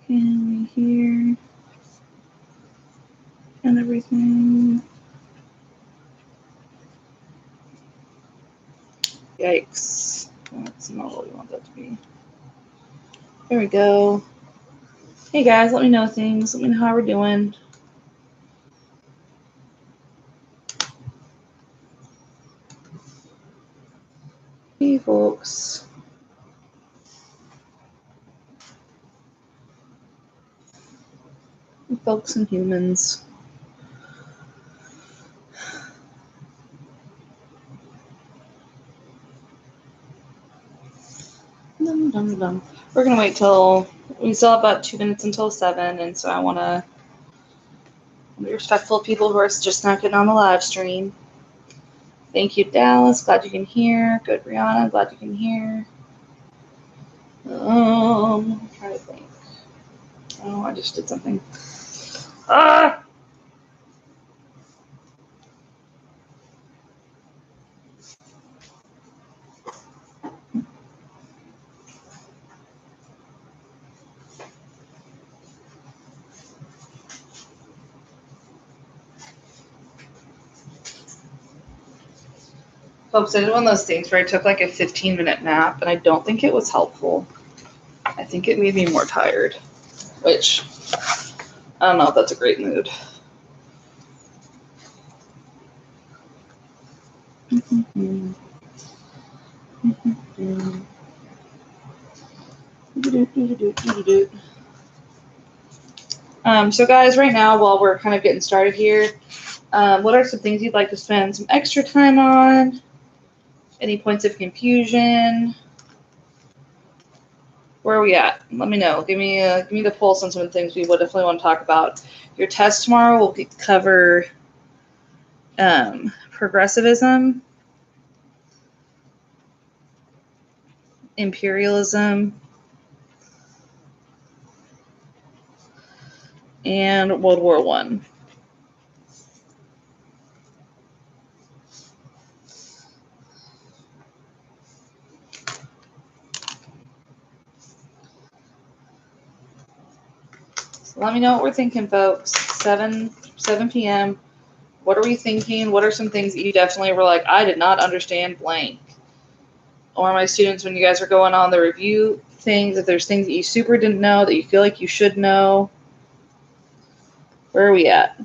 And here and everything. Yikes. That's not what we want that to be. There we go. Hey guys, let me know things. Let me know how we're doing. Hey folks. Folks and humans. Dum, dum, dum. We're gonna wait till we still have about 2 minutes until 7, and so I want to be respectful of people who are just not getting on the live stream. Thank you, Dallas. Glad you can hear. Good, Brianna. Glad you can hear. I'm trying to think. Oh, I just did something. Ah! Folks, I did one of those things where I took like a 15-minute nap, and I don't think it was helpful. I think it made me more tired, which I don't know if that's a great mood. So guys, right now, while we're kind of getting started here, what are some things you'd like to spend some extra time on? Any points of confusion? Where are we at? Let me know. Give me the pulse on some of the things we would definitely want to talk about. Your test tomorrow will cover progressivism, imperialism, and World War I. So let me know what we're thinking, folks. 7 p.m. What are we thinking? What are some things that you definitely were like, I did not understand blank? Or my students, when you guys are going on the review things, if there's things that you super didn't know that you feel like you should know, where are we at?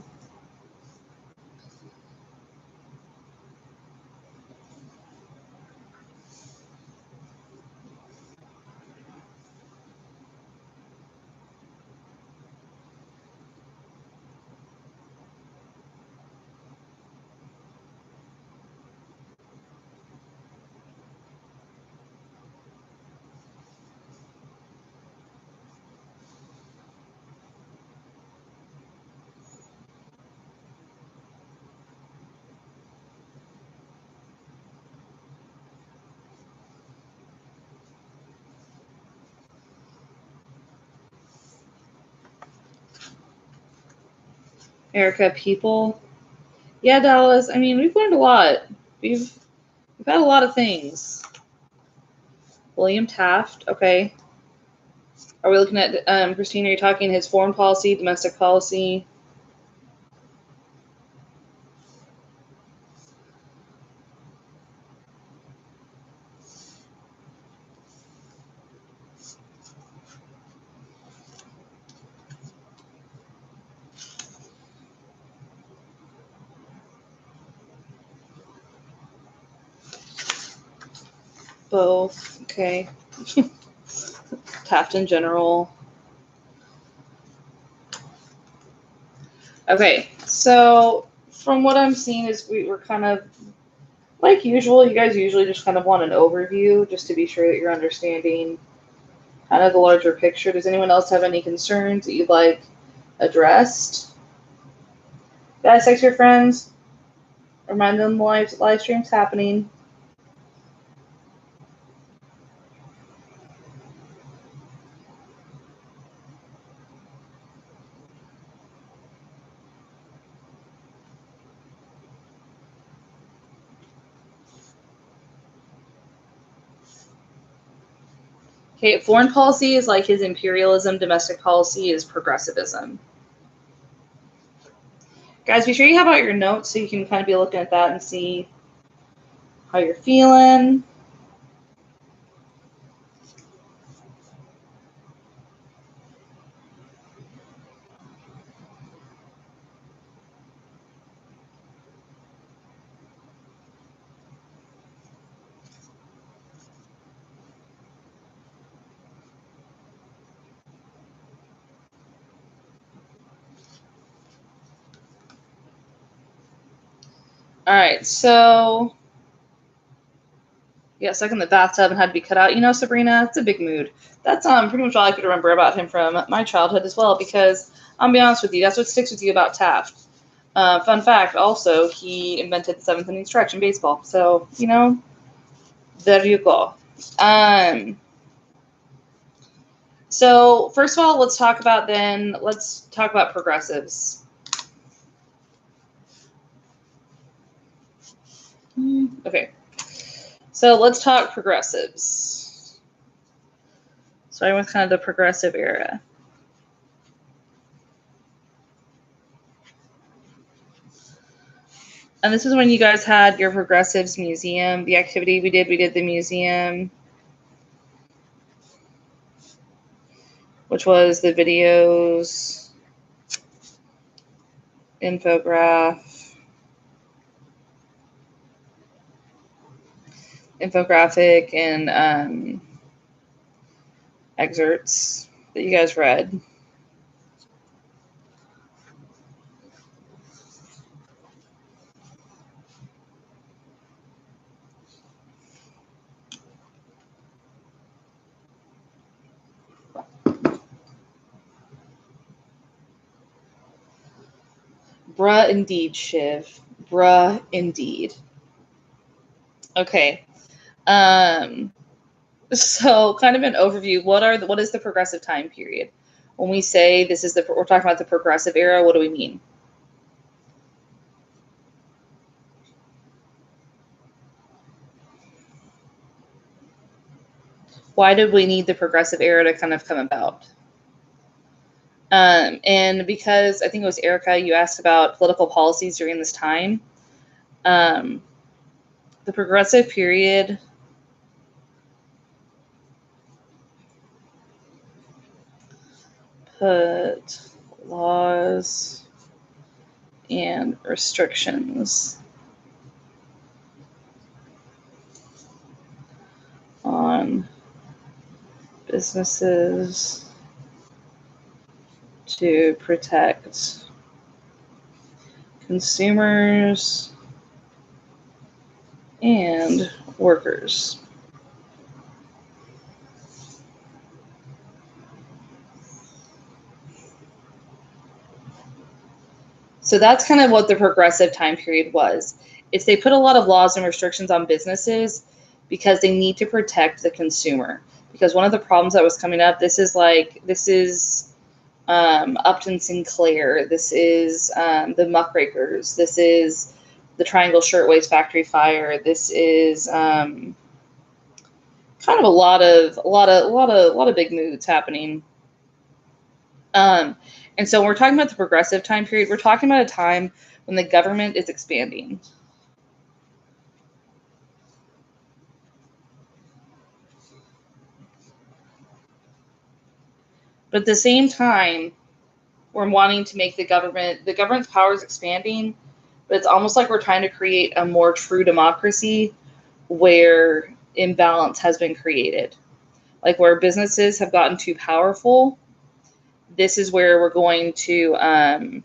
Erica, people. Yeah, Dallas. I mean, we've learned a lot. We've had a lot of things. William Taft. Okay. Are we looking at Christine? Are you talking his foreign policy, domestic policy? Both. Okay. Taft in general. Okay, so from what I'm seeing is we're kind of, like usual, you guys usually just kind of want an overview just to be sure that you're understanding kind of the larger picture. Does anyone else have any concerns that you'd like addressed? Guys, text your friends. Remind them the live stream's happening. Okay, foreign policy is like his imperialism. Domestic policy is progressivism. Guys, be sure you have out your notes so you can kind of be looking at that and see how you're feeling. All right, so yeah, stuck in the bathtub and had to be cut out. You know, Sabrina, it's a big mood. That's pretty much all I could remember about him from my childhood as well, because I'll be honest with you, that's what sticks with you about Taft. Fun fact, also, he invented the seventh inning stretch in baseball. So, you know, there you go. So first of all, let's talk about progressives. Okay. So let's talk progressives. Starting with kind of the progressive era. And this is when you guys had your progressives museum, the activity we did the museum, which was the videos, infographic, and excerpts that you guys read. Bruh, indeed, Shiv. Bruh, indeed. Okay. So kind of an overview. What is the progressive time period? When we say we're talking about the progressive era, what do we mean? Why did we need the progressive era to kind of come about? And because I think it was Erica, you asked about political policies during this time. The progressive period put laws and restrictions on businesses to protect consumers and workers. So that's kind of what the progressive time period was. It's they put a lot of laws and restrictions on businesses because they need to protect the consumer. Because one of the problems that was coming up, this is Upton Sinclair, this is the Muckrakers, this is the Triangle Shirtwaist Factory fire, this is kind of a lot of big moods happening. And so when we're talking about the progressive time period, we're talking about a time when the government is expanding. But at the same time, we're wanting to make the government's power is expanding, but it's almost like we're trying to create a more true democracy where imbalance has been created. Like where businesses have gotten too powerful, this is where we're going to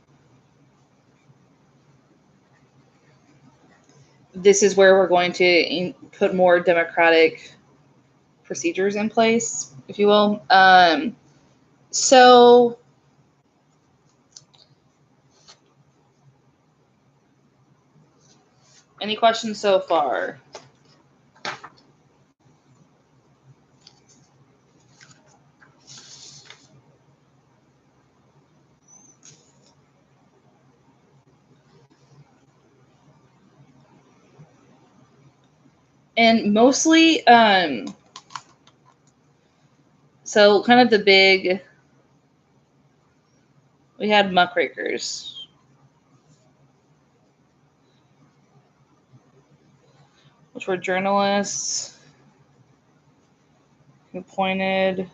this is where we're going to put more democratic procedures in place, if you will. So any questions so far? And mostly, so kind of the big, we had Muckrakers, which were journalists who pointed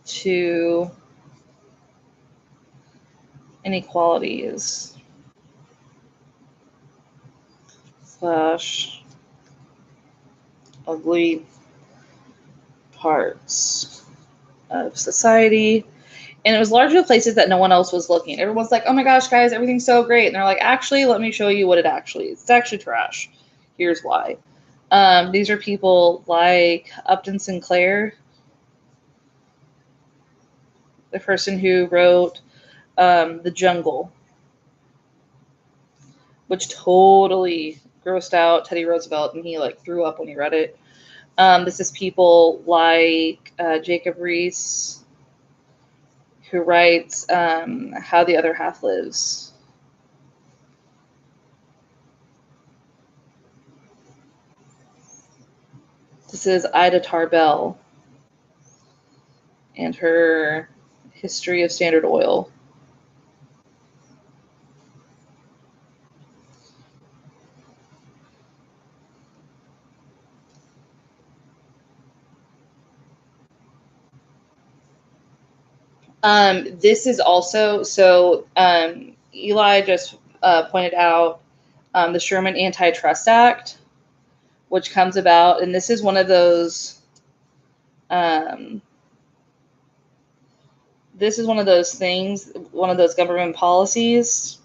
to inequalities / ugly parts of society. And it was largely places that no one else was looking. Everyone's like, oh my gosh, guys, everything's so great. And they're like, actually, let me show you what it actually is. It's actually trash. Here's why. These are people like Upton Sinclair, the person who wrote The Jungle, which totally grossed out Teddy Roosevelt, and he like threw up when he read it. This is people like Jacob Riis, who writes How the Other Half Lives. This is Ida Tarbell and her History of Standard Oil. This is also, so Eli just pointed out the Sherman Antitrust Act, which comes about, and this is one of those, this is one of those things, one of those government policies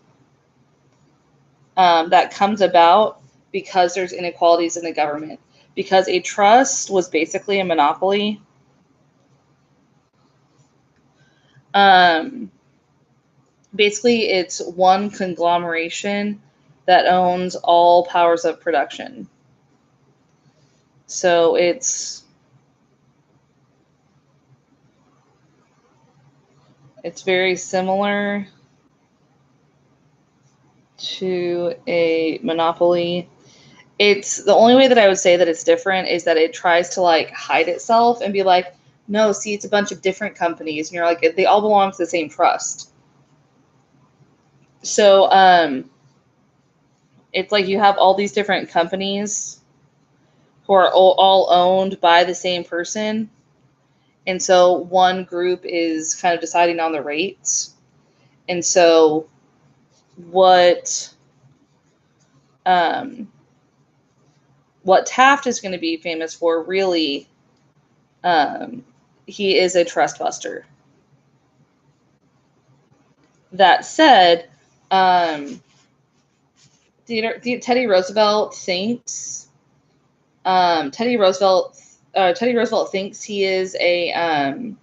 that comes about because there's inequalities in the government. Because a trust was basically a monopoly. Basically, it's one conglomeration that owns all powers of production. So it's very similar to a monopoly. It's the only way that I would say that it's different is that it tries to like hide itself and be like, no, see, it's a bunch of different companies, and you're like, they all belong to the same trust. So it's like you have all these different companies who are all owned by the same person. And so one group is kind of deciding on the rates. And so what Taft is going to be famous for, really, he is a trust buster. That said, Teddy Roosevelt thinks Teddy Roosevelt thinks he is a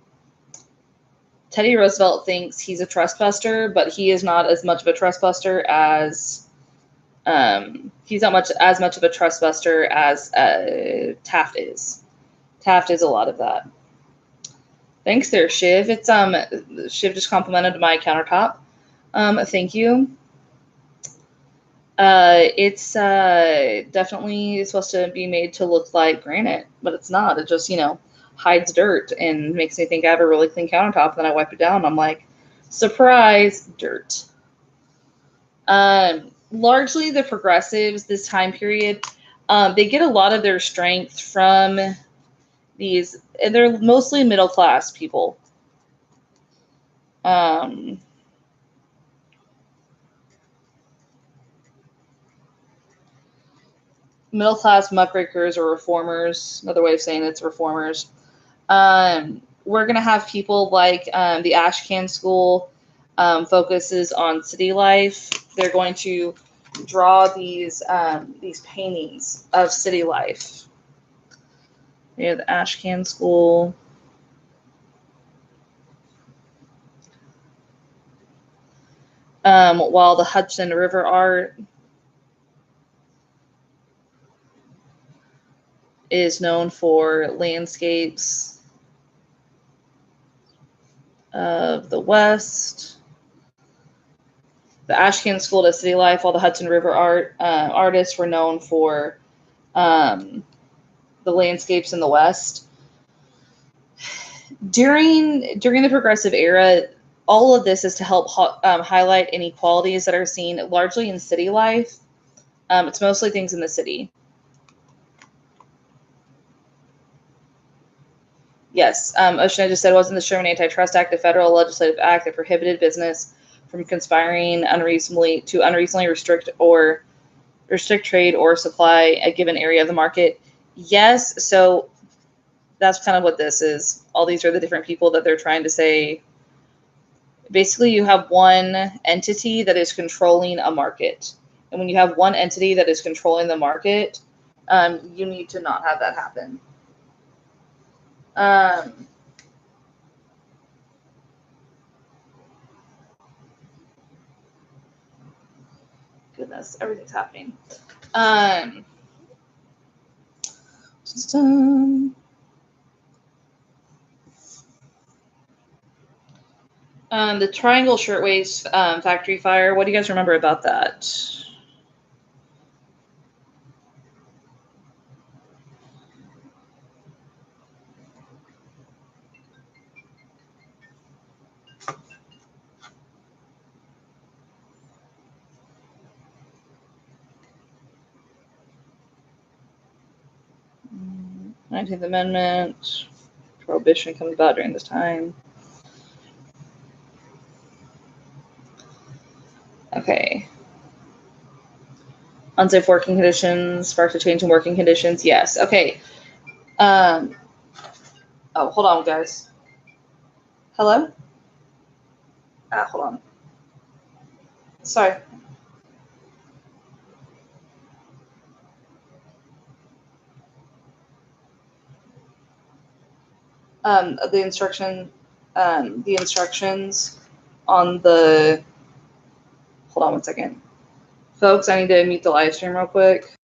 Teddy Roosevelt thinks he's a trust buster, but he is not as much of a trust buster as he's not as much of a trust buster as Taft is. Taft is a lot of that. Thanks there, Shiv. It's Shiv just complimented my countertop. Thank you. It's definitely supposed to be made to look like granite, but it's not. It just, hides dirt and makes me think I have a really clean countertop. And then I wipe it down and I'm like, surprise, dirt. Largely the progressives this time period, they get a lot of their strength from these, and they're mostly middle class people. Middle class muckrakers or reformers, another way of saying it's reformers. We're going to have people like the Ashcan School focuses on city life. They're going to draw these paintings of city life. We have the Ashcan School. While the Hudson River art is known for landscapes of the West. The Ashcan School does city life, while the Hudson River artists were known for the landscapes in the West. During the Progressive Era, all of this is to help highlight inequalities that are seen largely in city life. It's mostly things in the city. Yes, Ocean, I just said, wasn't the Sherman Antitrust Act a federal legislative act that prohibited business from conspiring unreasonably restrict trade or supply a given area of the market? Yes, so that's kind of what this is. All these are the different people that they're trying to say. Basically, you have one entity that is controlling a market. And when you have one entity that is controlling the market, you need to not have that happen. Goodness, everything's happening. The Triangle Shirtwaist factory fire. What do you guys remember about that? Nineteenth Amendment. Prohibition comes about during this time. Okay. Unsafe working conditions, sparked a change in working conditions. Yes. Okay. Oh, hold on, guys. Hello? Hold on. Sorry. The instructions on the. Hold on one second. Folks, I need to mute the live stream real quick.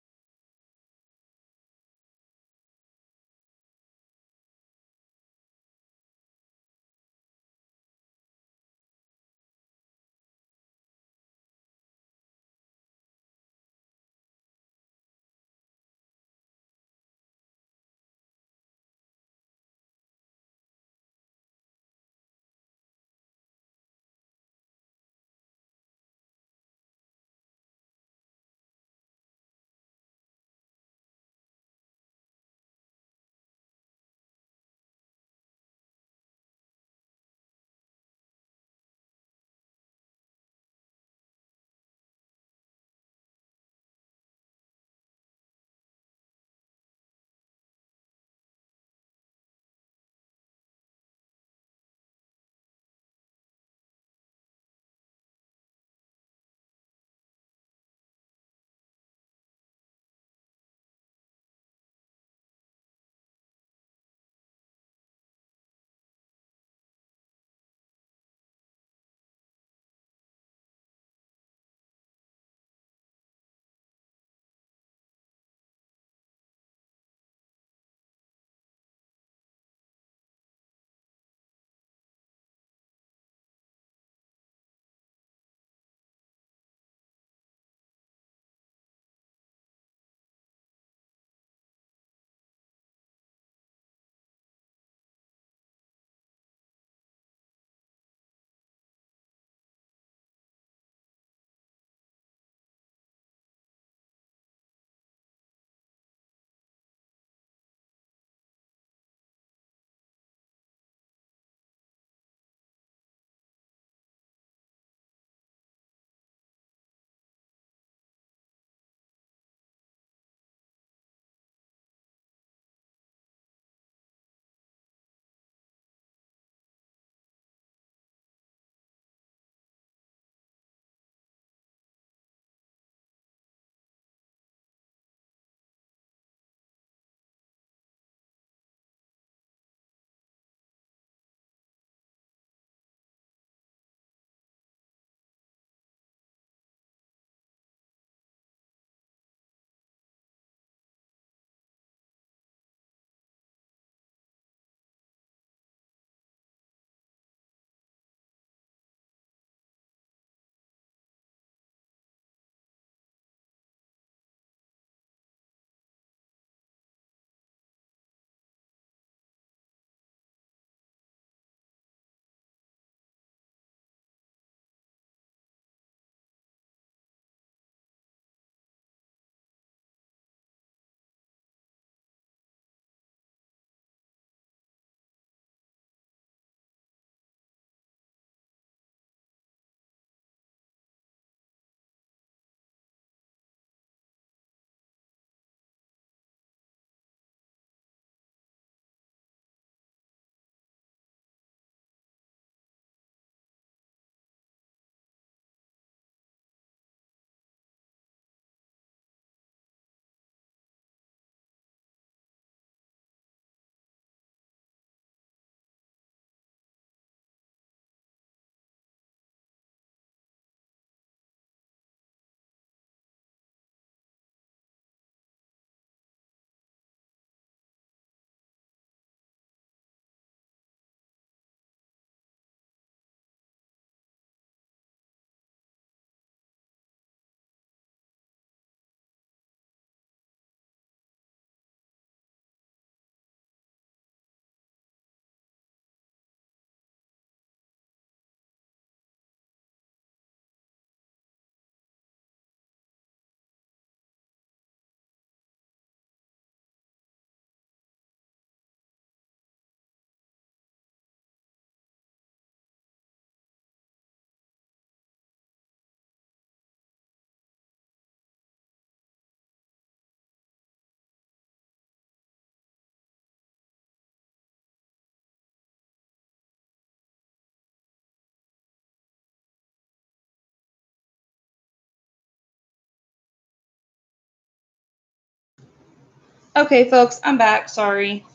Okay, folks, I'm back. Sorry.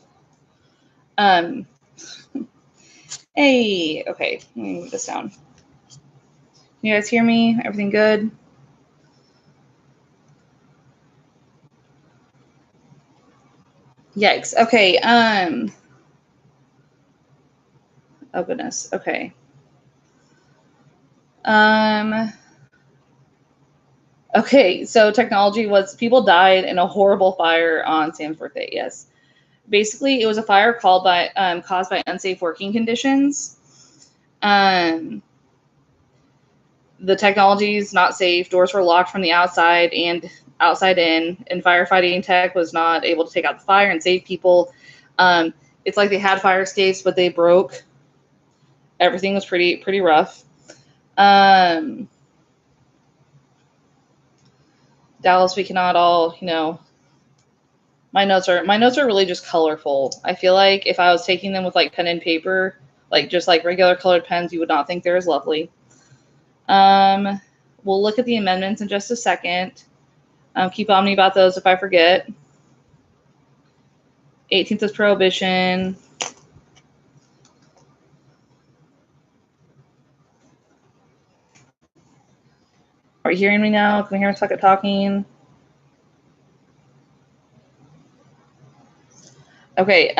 Hey, okay, let me move this down. Can you guys hear me? Everything good? Yikes. Okay, oh goodness. Okay. Okay, so technology was, people died in a horrible fire on Sam's birthday, yes. Basically, it was a fire caused by unsafe working conditions. The technology is not safe. Doors were locked from the outside and outside in, and firefighting tech was not able to take out the fire and save people. It's like they had fire escapes, but they broke. Everything was pretty rough. Dallas, we cannot all, my notes are really just colorful. I feel like if I was taking them with like pen and paper, like just like regular colored pens, you would not think they're as lovely. We'll look at the amendments in just a second. Keep on me about those if I forget. 18th is Prohibition. Are you hearing me now? Can we hear me talking? Okay.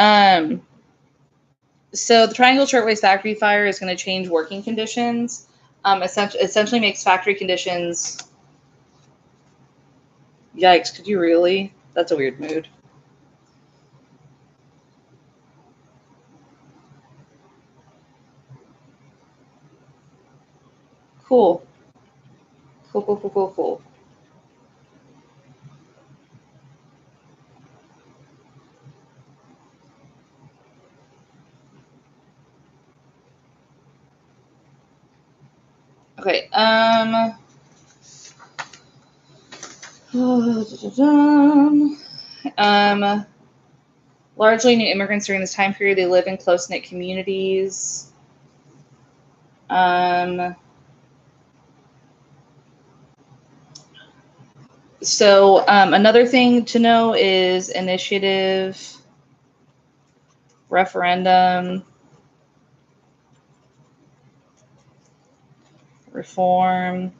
So the Triangle Shirtwaist Factory fire is going to change working conditions. Essentially makes factory conditions. Yikes! Could you really? That's a weird mood. Cool. Cool. Okay. Largely new immigrants during this time period, they live in close-knit communities. So another thing to know is initiative, referendum, reform,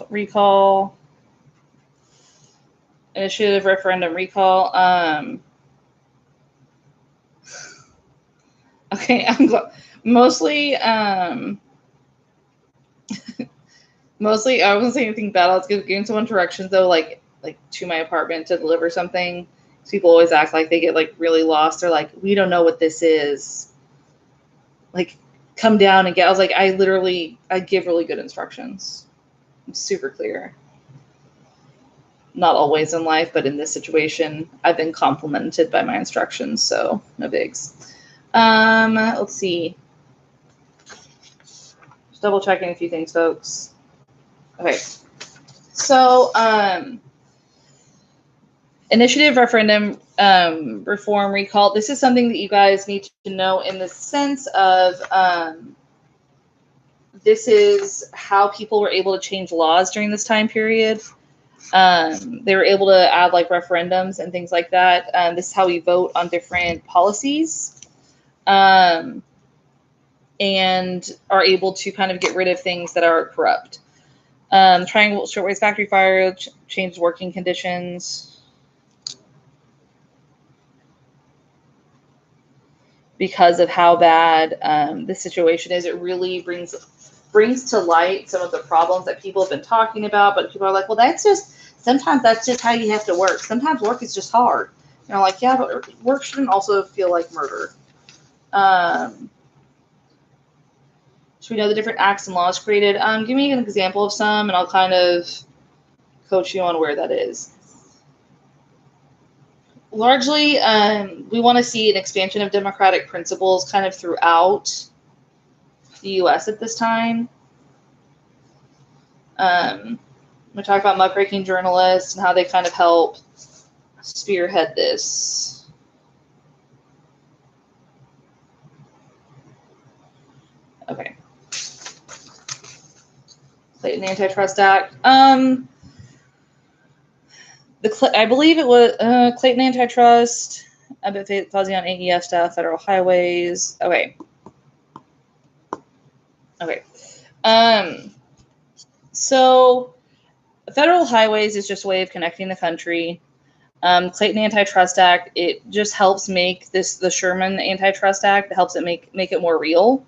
recall, initiative, referendum, recall. Okay, I'm mostly mostly I wasn't saying anything bad. I was giving someone directions though, like to my apartment to deliver something. People always act like they get like really lost. They're like, we don't know what this is. Like, come down and get. I was like, I give really good instructions. I'm super clear. Not always in life, but in this situation, I've been complimented by my instructions, so no bigs. Let's see. Just double checking a few things, folks. Okay. So, initiative, referendum, reform, recall. This is something that you guys need to know in the sense of this is how people were able to change laws during this time period. They were able to add like referendums and things like that. This is how we vote on different policies, and are able to kind of get rid of things that are corrupt. Triangle Shirtwaist Factory fire changed working conditions because of how bad the situation is. It really brings to light some of the problems that people have been talking about, but people are like, well, sometimes that's just how you have to work. Sometimes work is just hard. And I'm like, yeah, but work shouldn't also feel like murder. So we know the different acts and laws created. Give me an example of some, and I'll kind of coach you on where that is. Largely, we want to see an expansion of democratic principles kind of throughout the U.S. at this time. We talk about muckraking journalists and how they kind of help spearhead this. Okay. Clayton Antitrust Act. I believe it was Clayton Antitrust, a bit fuzzy on AES stuff, federal highways. Okay. So federal highways is just a way of connecting the country. Clayton Antitrust Act, it just helps make the Sherman Antitrust Act, it helps it make it more real.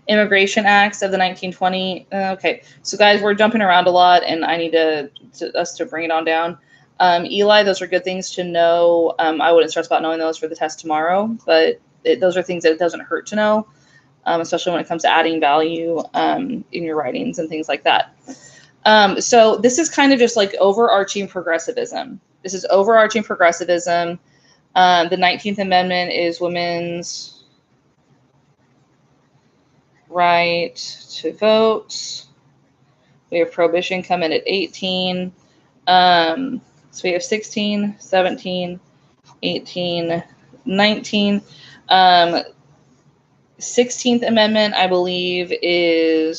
Immigration Acts of the 1920. Okay, so guys, we're jumping around a lot, and I need us to bring it on down. Eli, those are good things to know. I wouldn't stress about knowing those for the test tomorrow, but those are things that it doesn't hurt to know, especially when it comes to adding value in your writings and things like that. So this is kind of just like overarching progressivism. This is overarching progressivism. The 19th Amendment is women's right to vote. We have Prohibition coming at 18. So we have 16, 17, 18, 19. 16th Amendment, I believe, I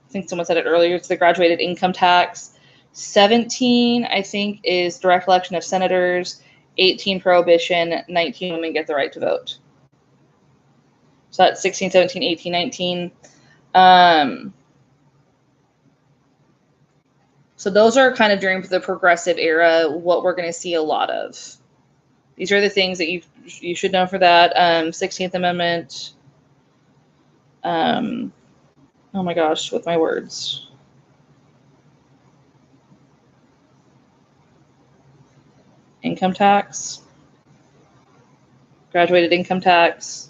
think someone said it earlier, it's the graduated income tax. 17, I think, is direct election of senators. 18, Prohibition. 19, women get the right to vote. So that's 16, 17, 18, 19. So those are kind of during the progressive era, what we're going to see a lot of. These are the things that you should know for that. 16th Amendment. Oh my gosh, with my words. Income tax. Graduated income tax.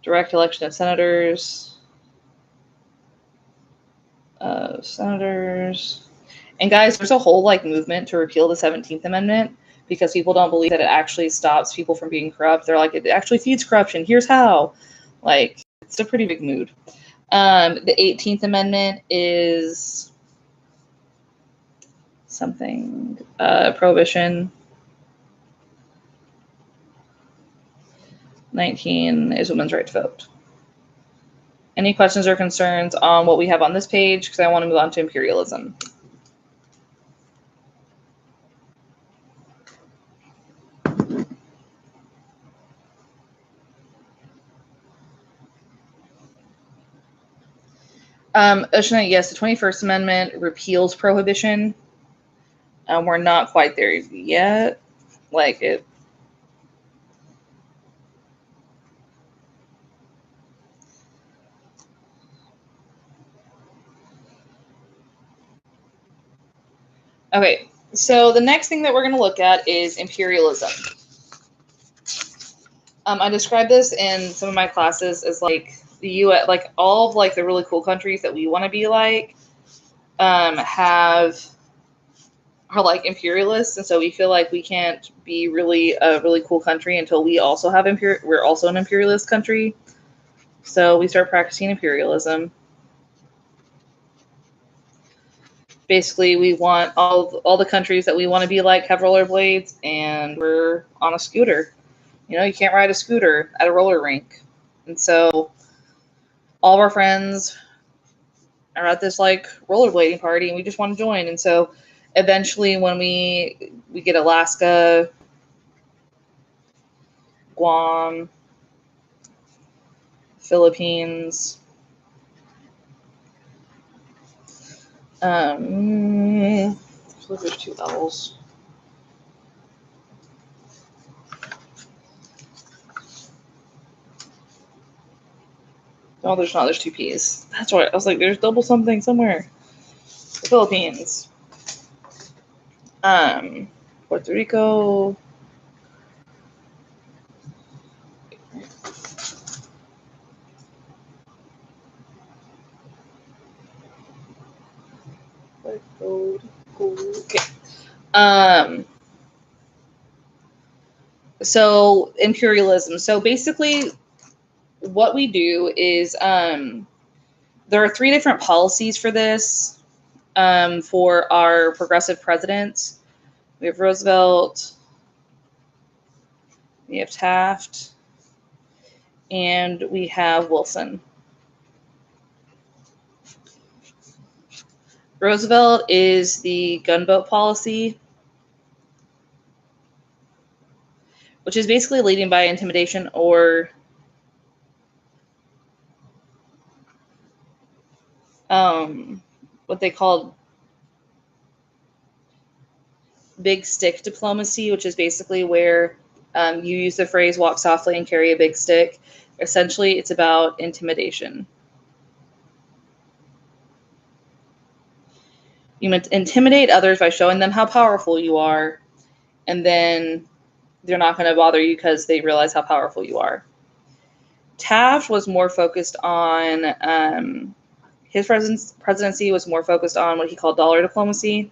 Direct election of senators. And guys, there's a whole movement to repeal the 17th Amendment because people don't believe that it actually stops people from being corrupt. They're like, it actually feeds corruption. Here's how. It's a pretty big mood. The 18th Amendment is something, Prohibition. 19 is women's right to vote. Any questions or concerns on what we have on this page? Because I want to move on to imperialism. Oceana, yes, the 21st Amendment repeals prohibition. We're not quite there yet. Okay, so the next thing that we're going to look at is imperialism. I describe this in some of my classes as the U.S., all of the really cool countries that we want to be like, are imperialists, and so we feel like we can't be really a really cool country until we also have we're also an imperialist country. So we start practicing imperialism. Basically, we want all the countries that we want to be like have rollerblades, and we're on a scooter. You can't ride a scooter at a roller rink. And so all of our friends are at this rollerblading party, and we just want to join. And so eventually when we get Alaska, Guam, Philippines, there's 2 L's. No, there's not. There's 2 P's. That's right. I was like, there's double something somewhere. The Philippines. Puerto Rico. Okay. So imperialism. So basically what we do is there are 3 different policies for this for our progressive presidents. We have Roosevelt, we have Taft, and we have Wilson. Roosevelt is the gunboat policy, which is basically leading by intimidation or what they called big stick diplomacy, which is basically where you use the phrase walk softly and carry a big stick. Essentially, it's about intimidation. You intimidate others by showing them how powerful you are, and then they're not going to bother you because they realize how powerful you are. Taft was more focused on, his presidency was more focused on what he called dollar diplomacy,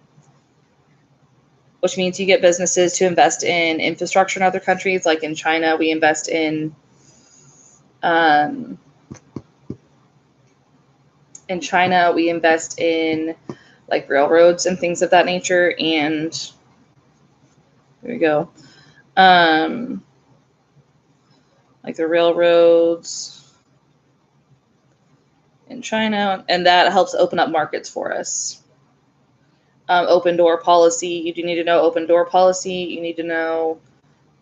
which means you get businesses to invest in infrastructure in other countries. Like in China, we invest in like railroads and things of that nature. And there we go. Like the railroads in China, and that helps open up markets for us. Open door policy. You do need to know open door policy. You need to know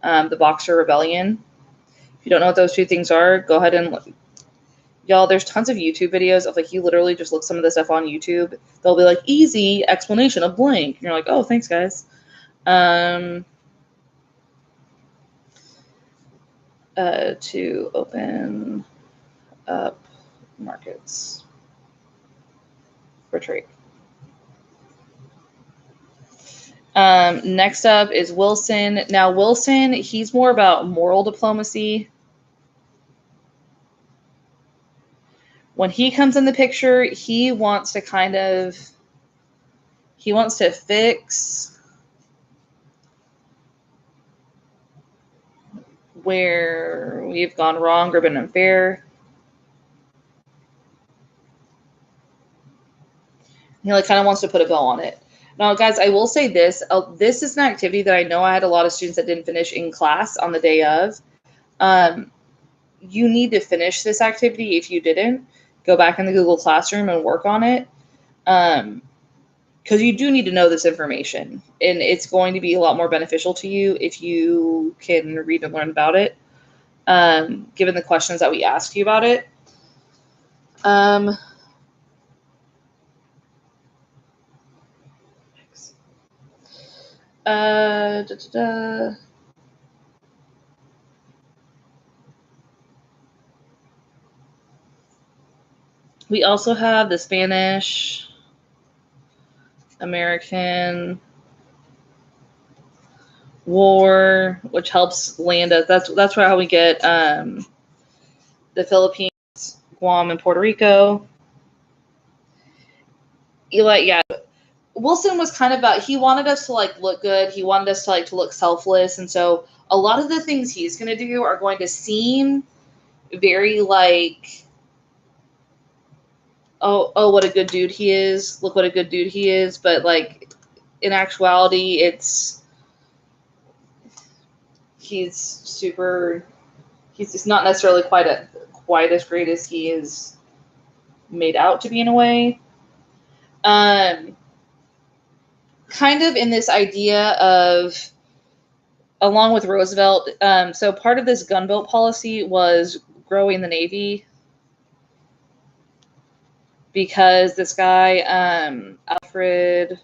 the Boxer Rebellion. If you don't know what those two things are, go ahead and look. Y'all, there's tons of YouTube videos of like, you literally just look some of the stuff on YouTube. They'll be like, easy explanation of blank. And you're like, oh, thanks, guys. To open up markets for trade. Next up is Wilson. Now, Wilson, he's more about moral diplomacy. When he comes in the picture, he wants to fix where we've gone wrong or been unfair. He like kind of wants to put a bow on it. Now, guys, I will say this. This is an activity that I know I had a lot of students that didn't finish in class on the day of. You need to finish this activity. If you didn't, go back in the Google Classroom and work on it. Because you do need to know this information. And it's going to be a lot more beneficial to you if you can read and learn about it, given the questions that we ask you about it. We also have the Spanish American War, which helps land us. That's how we get the Philippines, Guam, and Puerto Rico. Yeah. Wilson was kind of about, he wanted us to like look good. He wanted us to like to look selfless. And so a lot of the things he's going to do are going to seem very like, oh, what a good dude he is. Look what a good dude he is. But like in actuality, he's just not necessarily quite as great as he is made out to be in a way. Kind of in this idea of, along with Roosevelt, so part of this gunboat policy was growing the Navy, because this guy, Alfred